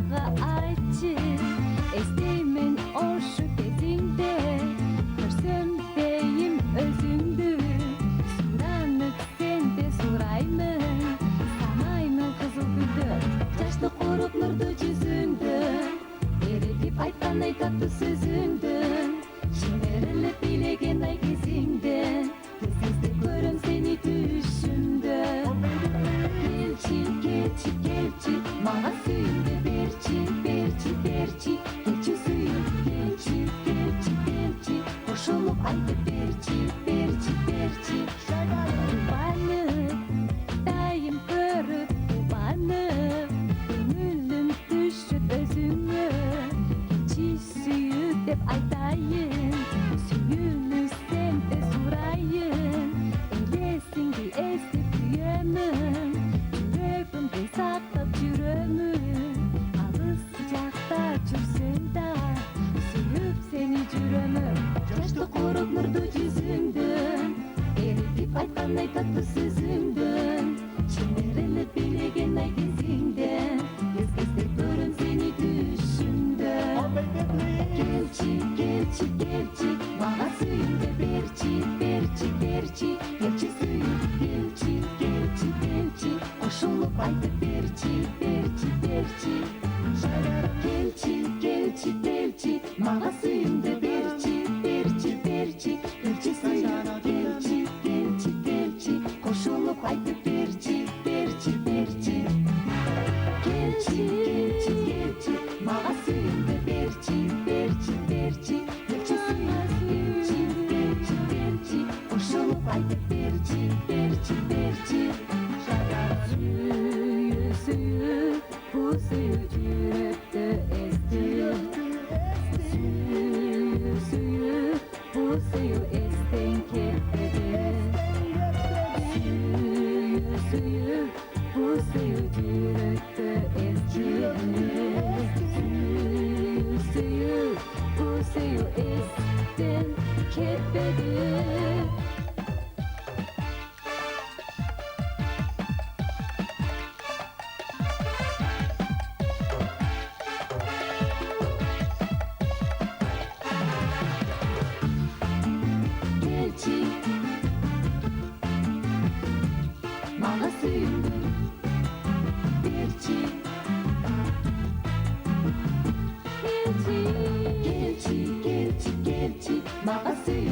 mağa aytçı esteymen oşu kezinde görsem deyim özündü suranıp sende suraymen sanaymın kızıl gülді жашты қорып нұрды жүзіңді ерітіп айтқан ай татты сөзіңді жіберіліп билеген ай кезіңді кездесті көрім сені түшімді келші келші келші маған сүйімді берші берші берші келші сүйім келші келші келші қошылып айтып берші берші берші жұбанып дайым көріп жұбанып көңілім түшіп өзіңе келші сүйіп деп айтайын сүйімі сенде сұрайын елесіңді естіп күйемін жүрегімде сақтап жүремін алыс жақта жүрсең да сүйіп сені жүремін жашты қорып нұрды жүзіңді ерітіп айтқан ай татты сөзіңді жіберіліп билеген ай кезіңде кез кезде көрем сені түшімде келші келші келші маған сүйімді берші берші берші келші сүйім келші келші келші қошылып айтып берші берші берші келші келші келші маған сүйімді берші берші берші келші сүйім келші келші келші қошылып айтып берші берші берші келші келші келші маған сүйімді берші берші берші келші сүйім келші келші келші қошылып айтып берші берші берші сүйіп сүйіп бұл сүйіп жүректі естіп сүйіп сүйіп бұл сүйіп естен кетпеді сүйіп сүйіп бұл сүйіп жүректі естіп сүйіп сүйіп бұл сүйіп естен кетпеді келші маған сүйімді берші келші келші келші келші маған сүйімді